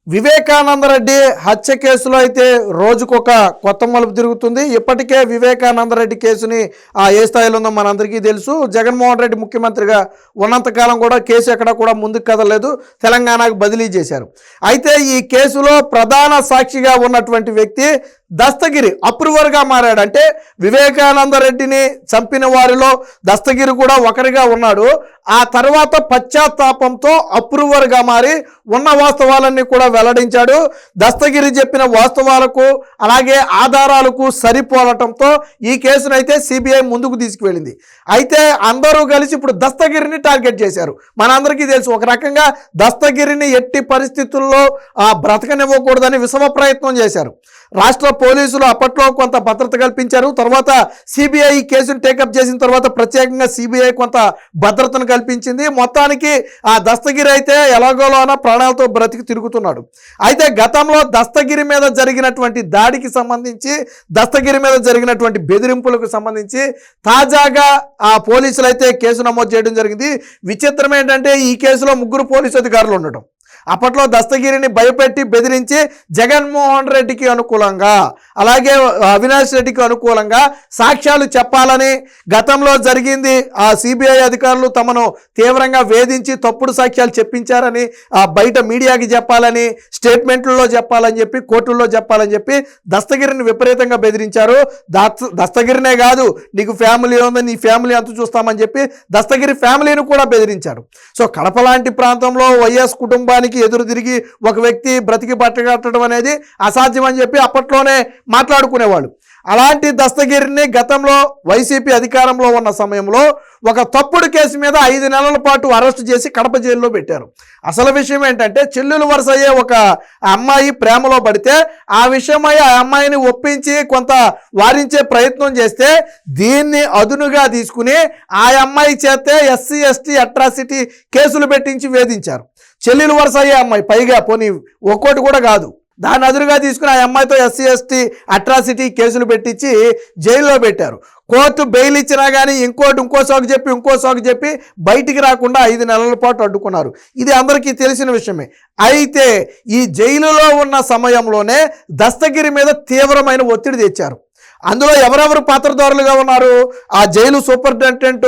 వివేకానందరెడ్డి హత్య కేసులో అయితే రోజుకొక కొత్త మలుపు తిరుగుతుంది. ఇప్పటికే వివేకానందరెడ్డి కేసుని ఏ స్థాయిలో ఉందో మనందరికీ తెలుసు. జగన్మోహన్ రెడ్డి ముఖ్యమంత్రిగా ఉన్నంతకాలం కూడా కేసు ఎక్కడ కూడా ముందుకు కదలలేదు, తెలంగాణకు బదిలీ చేశారు. అయితే ఈ కేసులో ప్రధాన సాక్షిగా ఉన్నటువంటి వ్యక్తి దస్తగిరి అప్రూవర్గా మారాడు. అంటే వివేకానందరెడ్డిని చంపిన వారిలో దస్తగిరి కూడా ఒకరిగా ఉన్నాడు. ఆ తర్వాత పశ్చాత్తాపంతో అప్రూవర్గా మారి ఉన్న వాస్తవాలన్నీ కూడా వెల్లడించాడు. దస్తగిరి చెప్పిన వాస్తవాలకు అలాగే ఆధారాలకు సరిపోవటంతో ఈ కేసునైతే సిబిఐ ముందుకు తీసుకువెళ్ళింది. అయితే అందరూ కలిసి ఇప్పుడు దస్తగిరిని టార్గెట్ చేశారు. మనందరికీ తెలుసు, ఒక రకంగా దస్తగిరిని ఎట్టి పరిస్థితుల్లో బ్రతకనివ్వకూడదని విషమ ప్రయత్నం చేశారు. రాష్ట్ర పోలీసులు అప్పట్లో కొంత భద్రత కల్పించారు. తర్వాత సిబిఐ ఈ కేసును టేకప్ చేసిన తర్వాత ప్రత్యేకంగా సిబిఐ కొంత భద్రతను కల్పించింది. మొత్తానికి ఆ దస్తగిరి అయితే ఎలాగోలోనా ప్రాణాలతో బ్రతికి తిరుగుతున్నాడు. అయితే గతంలో దస్తగిరి మీద జరిగినటువంటి దాడికి సంబంధించి, దస్తగిరి మీద జరిగినటువంటి బెదిరింపులకు సంబంధించి తాజాగా ఆ పోలీసులు అయితే కేసు నమోదు చేయడం జరిగింది. విచిత్రం ఏంటంటే ఈ కేసులో 3 పోలీసు అధికారులు ఉండటం. అప్పట్లో దస్తగిరిని భయపెట్టి బెదిరించి జగన్మోహన్ రెడ్డికి అనుకూలంగా అలాగే అవినాష్ రెడ్డికి అనుకూలంగా సాక్ష్యాలు చెప్పాలని గతంలో జరిగింది. ఆ సిబిఐ అధికారులు తమను తీవ్రంగా వేధించి తప్పుడు సాక్ష్యాలు చెప్పించారని బయట మీడియాకి చెప్పాలని, స్టేట్మెంట్లలో చెప్పాలని చెప్పి, కోర్టుల్లో చెప్పాలని చెప్పి దస్తగిరిని విపరీతంగా బెదిరించారు. దస్తగిరినే కాదు, నీకు ఫ్యామిలీ ఉంది, నీ ఫ్యామిలీ అంత చూస్తామని చెప్పి దస్తగిరి ఫ్యామిలీని కూడా బెదిరించారు. సో కడప లాంటి ప్రాంతంలో వైఎస్ కుటుంబానికి ఎదురు తిరిగి ఒక వ్యక్తి బ్రతికి బట్టగట్టడం అనేది అసాధ్యం అని చెప్పి అప్పట్లోనే మాట్లాడుకునేవాళ్ళు. అలాంటి దస్తగిరిని గతంలో వైసీపీ అధికారంలో ఉన్న సమయంలో ఒక తప్పుడు కేసు మీద 5 నెలల పాటు అరెస్ట్ చేసి కడప జైల్లో పెట్టారు. అసలు విషయం ఏంటంటే చెల్లెలు వరుస అయ్యే ఒక అమ్మాయి ప్రేమలో పడితే ఆ విషయమై ఆ అమ్మాయిని ఒప్పించి కొంత వారించే ప్రయత్నం చేస్తే దీన్ని అదునుగా తీసుకుని ఆ అమ్మాయి చేతే ఎస్సీ ఎస్టీ అట్రాసిటీ కేసులు పెట్టించి వేధించారు. చెల్లెలు వరుస అయ్యే అమ్మాయి, పైగా పోనీ ఒక్కోటి కూడా కాదు, దాన్ని అదురుగా తీసుకుని ఆ అమ్మాయితో ఎస్సీ ఎస్టీ అట్రాసిటీ కేసులు పెట్టించి జైల్లో పెట్టారు. కోర్టు బెయిల్ ఇచ్చినా కానీ ఇంకో సాగు చెప్పి బయటికి రాకుండా 5 నెలల పాటు అడ్డుకున్నారు. ఇది అందరికీ తెలిసిన విషయమే. అయితే ఈ జైలులో ఉన్న సమయంలోనే దస్తగిరి మీద తీవ్రమైన ఒత్తిడి తెచ్చారు. అందులో ఎవరెవరు పాత్రధారులుగా ఉన్నారు? ఆ జైలు సూపరింటెండెంట్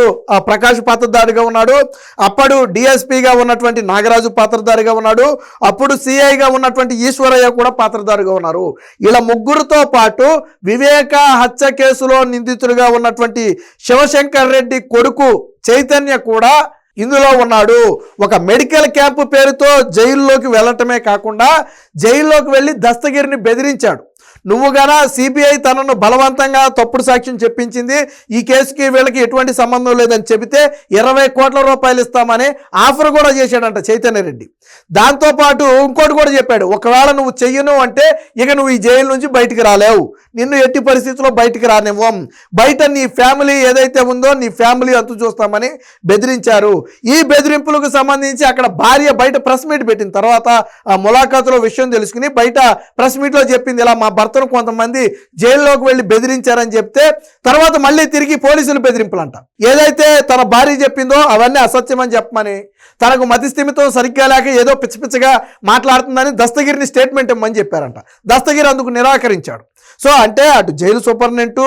ప్రకాష్ పాత్రధారిగా ఉన్నాడు. అప్పుడు డిఎస్పీగా ఉన్నటువంటి నాగరాజు పాత్రధారిగా ఉన్నాడు. అప్పుడు సిఐగా ఉన్నటువంటి ఈశ్వరయ్య కూడా పాత్రధారిగా ఉన్నారు. ఇలా 3తో పాటు వివేక హత్య కేసులో నిందితులుగా ఉన్నటువంటి శివశంకర్ రెడ్డి కొడుకు చైతన్య కూడా ఇందులో ఉన్నాడు. ఒక మెడికల్ క్యాంపు పేరుతో జైల్లోకి వెళ్ళటమే కాకుండా జైల్లోకి వెళ్ళి దస్తగిరిని బెదిరించాడు. నువ్వు గన సిబిఐ తనను బలవంతంగా తప్పుడు సాక్ష్యం చెప్పించింది, ఈ కేసుకి వీళ్ళకి ఎటువంటి సంబంధం లేదని చెబితే 20 కోట్ల రూపాయలు ఇస్తామని ఆఫర్ కూడా చేశాడంట చైతన్య రెడ్డి. దాంతోపాటు ఇంకోటి కూడా చెప్పాడు, ఒకవేళ నువ్వు చెయ్యను అంటే ఇక నువ్వు ఈ జైలు నుంచి బయటికి రాలేవు, నిన్ను ఎట్టి పరిస్థితుల్లో బయటికి రానివ్వం, బయట నీ ఫ్యామిలీ ఏదైతే ఉందో నీ ఫ్యామిలీ అంతు చూస్తామని బెదిరించారు. ఈ బెదిరింపులకు సంబంధించి అక్కడ భార్య బయట ప్రెస్ మీట్ పెట్టిన తర్వాత ఆ ములాఖాతులో విషయం తెలుసుకుని బయట ప్రెస్ మీట్లో చెప్పింది, ఇలా మా భర్తను కొంతమంది జైల్లోకి వెళ్ళి బెదిరించారని చెప్తే తర్వాత మళ్ళీ తిరిగి పోలీసులు బెదిరింపులంట. ఏదైతే తన భార్య చెప్పిందో అవన్నీ అసత్యమని చెప్పమని, తనకు మతిస్థిమితం సరిగ్గా లేక ఏదో పిచ్చపిచ్చగా మాట్లాడుతుందని దస్తగిరిని స్టేట్మెంట్ ఇమ్మని చెప్పారంట. దస్తగిరి అందుకు నిరాకరించాడు. సో అంటే అటు జైలు సూపరింటెండెంట్,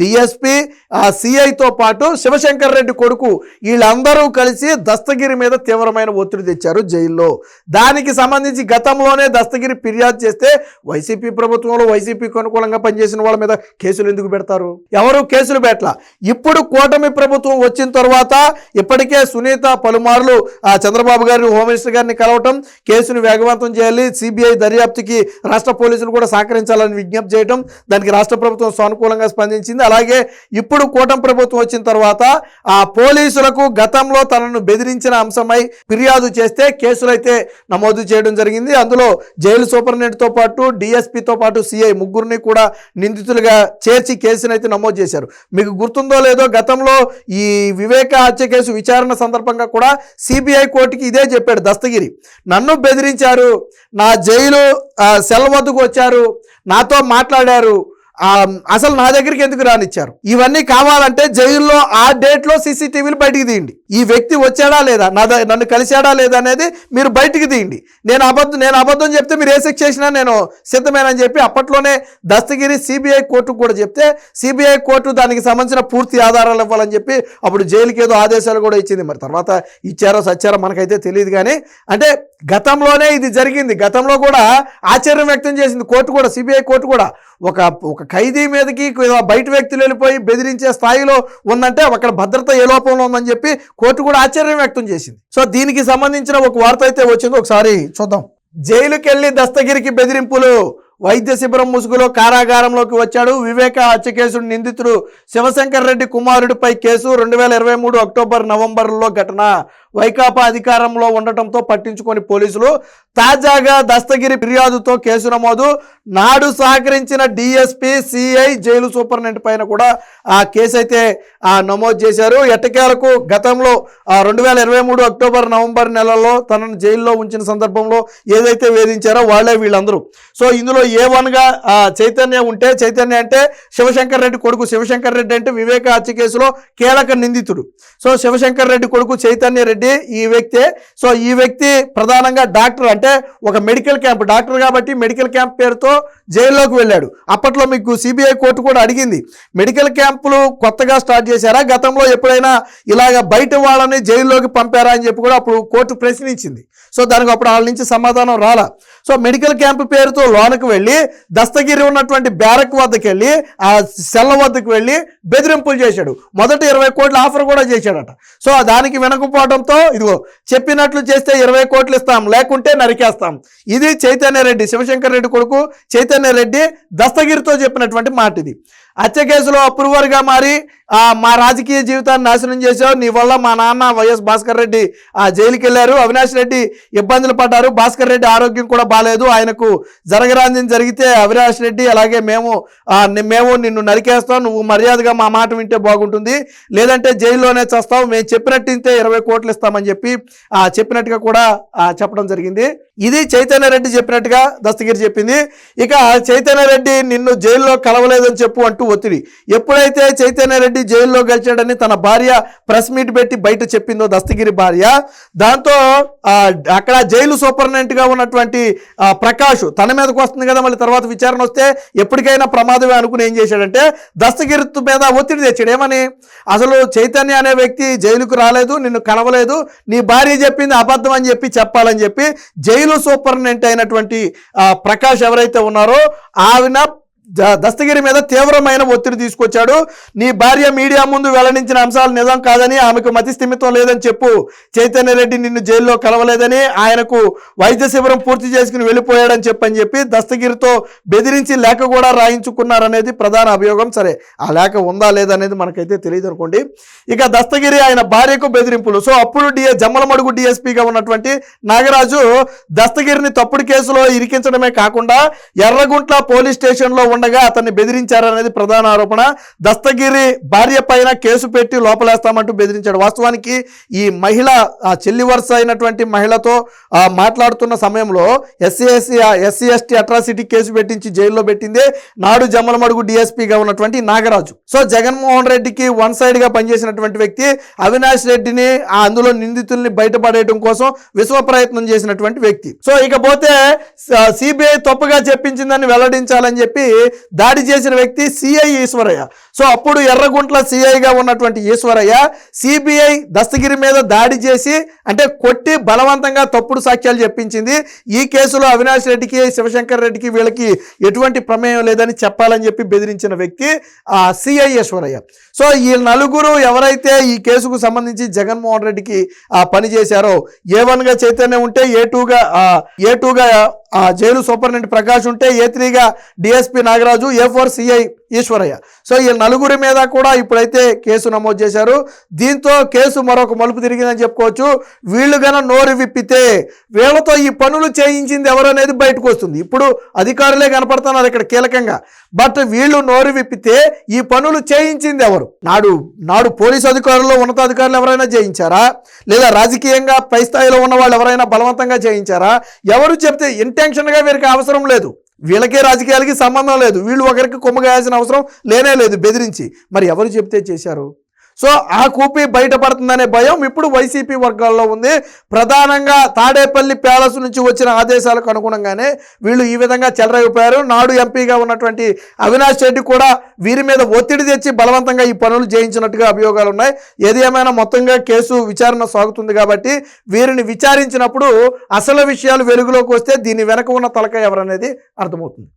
డిఎస్పీ, సిఐతో పాటు శివశంకర్ రెడ్డి కొడుకు వీళ్ళందరూ కలిసి దస్తగిరి మీద తీవ్రమైన ఒత్తిడి తెచ్చారు జైల్లో. దానికి సంబంధించి గతంలోనే దస్తగిరి ఫిర్యాదు చేస్తే వైసీపీ ప్రభుత్వంలో వైసీపీకి అనుకూలంగా పనిచేసిన వాళ్ళ మీద కేసులు ఎందుకు పెడతారు? ఎవరు కేసులు పెట్టలా. ఇప్పుడు కూటమి ప్రభుత్వం వచ్చిన తర్వాత ఇప్పటికే సునీత పలుమార్లు చంద్రబాబు గారిని, హోమ్ మినిస్టర్ గారిని కలవటం, కేసును వేగవంతం చేయాలి, సిబిఐ దర్యాప్తుకి రాష్ట్ర పోలీసులు కూడా సహకరించాలని విజ్ఞప్తి చేయడం, దానికి రాష్ట్ర ప్రభుత్వం సానుకూలంగా స్పందించింది. అలాగే ఇప్పుడు కూటమి ప్రభుత్వం వచ్చిన తర్వాత ఆ పోలీసులకు గతంలో తనను బెదిరించిన అంశమై ఫిర్యాదు చేస్తే కేసులైతే నమోదు చేయడం జరిగింది. అందులో జైలు సూపరింటెండెంట్తో పాటు డిఎస్పీతో పాటు సిఐ 3ని కూడా నిందితులుగా చేర్చి కేసునైతే నమోదు చేశారు. మీకు గుర్తుందో లేదో గతంలో ఈ వివేక హత్య కేసు విచారణ సందర్భంగా కూడా సిబిఐ కోర్టుకి ఇదే చెప్పాడు దస్తగిరి, నన్ను బెదిరించారు, నా జైలు సెల్ వద్దకు వచ్చారు, నాతో మాట్లాడారు, అసలు నా దగ్గరికి ఎందుకు రానిచ్చారు, ఇవన్నీ కావాలంటే జైల్లో ఆ డేట్లో సీసీటీవీలు బయటికి తీయండి. ఈ వ్యక్తి వచ్చాడా లేదా, నన్ను కలిశాడా లేదా అనేది మీరు బయటికి తీయండి. నేను అబద్ధం చెప్తే మీరు ఏ శిక్ష చేసినా నేను సిద్ధమేనని చెప్పి అప్పట్లోనే దస్తగిరి సిబిఐ కోర్టుకు కూడా చెప్తే సిబిఐ కోర్టు దానికి సంబంధించిన పూర్తి ఆధారాలు ఇవ్వాలని చెప్పి అప్పుడు జైలుకి ఏదో ఆదేశాలు కూడా ఇచ్చింది. మరి తర్వాత ఇచ్చారో సచ్చారో మనకైతే తెలియదు. కానీ అంటే గతంలోనే ఇది జరిగింది. గతంలో కూడా ఆశ్చర్యం వ్యక్తం చేసింది కోర్టు కూడా, సిబిఐ కోర్టు కూడా. ఒక ఖైదీ మీదకి బయట వ్యక్తులు వెళ్ళిపోయి బెదిరించే స్థాయిలో ఉందంటే అక్కడ భద్రత ఏ లోపంలో ఉందని చెప్పి కోర్టు కూడా ఆశ్చర్యం వ్యక్తం చేసింది. సో దీనికి సంబంధించిన ఒక వార్త అయితే వచ్చింది, ఒకసారి చూద్దాం. జైలుకి వెళ్ళి దస్తగిరికి బెదిరింపులు, వైద్య శిబిరం ముసుగులో కారాగారంలోకి వచ్చాడు. వివేక హత్య కేసు నిందితుడు శివశంకర్ రెడ్డి కుమారుడిపై కేసు. 2023 అక్టోబర్ నవంబర్లో ఘటన. వైకాపా అధికారంలో ఉండటంతో పట్టించుకొని పోలీసులు. తాజాగా దస్తగిరి ఫిర్యాదుతో కేసు నమోదు. నాడు సహకరించిన డిఎస్పీ, సిఐ, జైలు సూపరింటెండెంట్ పైన కూడా ఆ కేసు అయితే నమోదు చేశారు. ఎట్టకేలకు గతంలో 2023 అక్టోబర్ నవంబర్ నెలలో తనను జైల్లో ఉంచిన సందర్భంలో ఏదైతే వేధించారో వాళ్ళే వీళ్ళందరూ. సో ఇందులో A1గా చైతన్య ఉంటే, చైతన్య అంటే శివశంకర్ రెడ్డి కొడుకు. శివశంకర్ రెడ్డి అంటే వివేక హత్య కేసులో కీలక నిందితుడు. సో శివశంకర్ రెడ్డి కొడుకు చైతన్య రెడ్డి ఈ వ్యక్తే. సో ఈ వ్యక్తి ప్రధానంగా డాక్టర్, అంటే ఒక మెడికల్ క్యాంప్ డాక్టర్ కాబట్టి మెడికల్ క్యాంప్ పేరుతో జైల్లోకి వెళ్ళాడు. అప్పట్లో మీకు సిబిఐ కోర్టు కూడా అడిగింది, మెడికల్ క్యాంపులు కొత్తగా స్టార్ట్ చేశారా, గతంలో ఎప్పుడైనా ఇలాగ బయట వాళ్ళని జైల్లోకి పంపారా అని చెప్పి కూడా అప్పుడు కోర్టు ప్రశ్నించింది. సో దానికి అప్పుడు వాళ్ళ నుంచి సమాధానం రాలా. సో మెడికల్ క్యాంప్ పేరుతో లోనకు వెళ్ళి దస్తగిరి ఉన్నటువంటి బ్యారక్ వద్దకు వెళ్ళి ఆ సెల్ల వద్దకు వెళ్ళి బెదిరింపులు చేశాడు. మొదట 20 కోట్ల ఆఫర్ కూడా చేశాడట. సో దానికి వెనకపోవడంతో ఇదిగో చెప్పినట్లు చేస్తే 20 కోట్లు ఇస్తాం, లేకుంటే నరికేస్తాం. ఇది చైతన్య రెడ్డి, శివశంకర్ రెడ్డి కొడుకు చైతన్య రెడ్డి దస్తగిరితో చెప్పినటువంటి మాట ఇది. హత్య కేసులో అప్రూవర్గా మారి మా రాజకీయ జీవితాన్ని నాశనం చేశావు, నీ వల్ల మా నాన్న వైఎస్ భాస్కర్ రెడ్డి జైలుకి వెళ్ళారు, అవినాష్ రెడ్డి ఇబ్బందులు పడ్డారు, భాస్కర్ రెడ్డి ఆరోగ్యం కూడా బాగాలేదు, ఆయనకు జరగరాంది జరిగితే అవినాష్ రెడ్డి అలాగే మేము నిన్ను నరికేస్తాం, నువ్వు మర్యాదగా మా మాట వింటే బాగుంటుంది, లేదంటే జైల్లోనే చేస్తావు, మేము చెప్పినట్టు ఇంతే 20 కోట్లు ఇస్తామని చెప్పి చెప్పినట్టుగా కూడా చెప్పడం జరిగింది. ఇది చైతన్య రెడ్డి చెప్పినట్టుగా దస్తగిరి చెప్పింది. ఇక చైతన్య రెడ్డి నిన్ను జైల్లో కలవలేదని చెప్పు అంటూ ఒత్తిడి. ఎప్పుడైతే చైతన్య రెడ్డి జైల్లో గెలిచాడని తన భార్య ప్రెస్ మీట్ పెట్టి బయట చెప్పిందో దస్తగిరి భార్య, దాంతో అక్కడ జైలు సూపరింటెండెంట్ గా ఉన్నటువంటి ప్రకాష్ తన మీదకి వస్తుంది కదా, మళ్ళీ తర్వాత విచారణ వస్తే ఎప్పటికైనా ప్రమాదమే అనుకుని ఏం చేశాడంటే దస్తగిరి మీద ఒత్తిడి తెచ్చాడు. ఏమని, అసలు చైతన్య అనే వ్యక్తి జైలుకు రాలేదు, నిన్ను కలవలేదు, నీ భార్య చెప్పింది అబద్ధం అని చెప్పాలని చెప్పి జైలు సూపరింటెండెంట్ అయినటువంటి ప్రకాష్ ఎవరైతే ఉన్నారో ఆయన దస్తగిరి మీద తీవ్రమైన ఒత్తిడి తీసుకొచ్చాడు. నీ భార్య మీడియా ముందు వెల్లడించిన అంశాలు నిజం కాదని, ఆమెకు మతి స్థిమితం లేదని చెప్పు, చైతన్య రెడ్డి నిన్ను జైల్లో కలవలేదని, ఆయనకు వైద్య శిబిరం పూర్తి చేసుకుని వెళ్ళిపోయాడని చెప్పి దస్తగిరితో బెదిరించి లేఖ కూడా రాయించుకున్నారనేది ప్రధాన అభియోగం. సరే ఆ లేఖ ఉందా లేదనేది మనకైతే తెలియదు అనుకోండి. ఇక దస్తగిరి ఆయన భార్యకు బెదిరింపులు. సో అప్పుడు జమ్మలమడుగు డిఎస్పీగా ఉన్నటువంటి నాగరాజు దస్తగిరిని తప్పుడు కేసులో ఇరికించడమే కాకుండా ఎర్రగుంట్ల పోలీస్ స్టేషన్లో ఉండగా అతన్ని బెదిరించారనేది ప్రధాన ఆరోపణ. దస్తగిరి భార్య పైన కేసు పెట్టి లోపలేస్తామంటూ బెదిరించాడు. వాస్తవానికి ఈ మహిళ చెల్లి వరుస అయినటువంటి మహిళతో మాట్లాడుతున్న సమయంలో ఎస్సీ ఎస్టీ అట్రాసిటీ కేసు పెట్టించి జైల్లో పెట్టిందే నాడు జమ్మలమడుగు డిఎస్పీగా ఉన్నటువంటి నాగరాజు. సో జగన్మోహన్ రెడ్డికి వన్ సైడ్ గా పనిచేసినటువంటి వ్యక్తి, అవినాష్ రెడ్డిని అందులో నిందితుల్ని బయటపడేయడం కోసం విశ్వ ప్రయత్నం చేసినటువంటి వ్యక్తి. సో ఇకపోతే సిబిఐ తప్పుగా చెప్పించిందని వెల్లడించాలని చెప్పి దాడి చేసిన వ్యక్తి సిఐ ఈశ్వరయ్య. సో అప్పుడు ఎర్రగుంట్ల సిఐగా ఉన్నటువంటి ఈశ్వరయ్య సిబిఐ దస్తగిరి మీద దాడి చేసి అంటే కొట్టి బలవంతంగా తప్పుడు సాక్ష్యాలు చెప్పించింది. ఈ కేసులో అవినాష్ రెడ్డికి, శివశంకర్ రెడ్డికి వీళ్ళకి ఎటువంటి ప్రమేయం లేదని చెప్పాలని చెప్పి బెదిరించిన వ్యక్తి సిఐ ఈశ్వరయ్య. సో ఈ నలుగురు ఎవరైతే ఈ కేసుకు సంబంధించి జగన్మోహన్ రెడ్డికి పనిచేశారో, A1గా చైతన్య ఉంటే, A2గా జైలు సూపరింటెండెంట్ ప్రకాష్ ఉంటే, A3గా DSP Nagaraju, A4 CI Eshwaraiah. So ఈ నలుగురి మీద కూడా ఇప్పుడైతే కేసు నమోదు చేశారు. దీంతో కేసు మరొక మలుపు తిరిగిందని చెప్పుకోవచ్చు. వీళ్ళు గన నోరు విప్పితే వీళ్ళతో ఈ పనులు చేయించింది ఎవరనేది బయటకు వస్తుంది. ఇప్పుడు అధికారులే కనపడుతున్నారు ఇక్కడ కీలకంగా. బట్ వీళ్ళు నోరు విప్పితే ఈ పనులు చేయించింది ఎవరు? నాడు పోలీసు అధికారులు, ఉన్నతాధికారులు ఎవరైనా చేయించారా, లేదా రాజకీయంగా పై స్థాయిలో ఉన్న వాళ్ళు ఎవరైనా బలవంతంగా చేయించారా? ఎవరు చెప్తే ఇంటెన్షన్గా వీరికి అవసరం లేదు, వీళ్ళకే రాజకీయాలకి సంబంధం లేదు, వీళ్ళు ఒకరికి కొమ్మగాయాల్సిన అవసరం లేనే లేదు బెదిరించి. మరి ఎవరు చెప్తే చేశారు? సో ఆ కూపి బయటపడుతుందనే భయం ఇప్పుడు వైసీపీ వర్గాల్లో ఉంది. ప్రధానంగా తాడేపల్లి ప్యాలెస్ నుంచి వచ్చిన ఆదేశాలకు అనుగుణంగానే వీళ్ళు ఈ విధంగా చెలరైపోయారు. నాడు ఎంపీగా ఉన్నటువంటి అవినాష్ రెడ్డి కూడా వీరి మీద ఒత్తిడి తెచ్చి బలవంతంగా ఈ పనులు చేయించినట్టుగా అభియోగాలు ఉన్నాయి. ఏది ఏమైనా మొత్తంగా కేసు విచారణ సాగుతుంది కాబట్టి వీరిని విచారించినప్పుడు అసలు విషయాలు వెలుగులోకి వస్తే దీని వెనక ఉన్న తలకాయ ఎవరనేది అర్థమవుతుంది.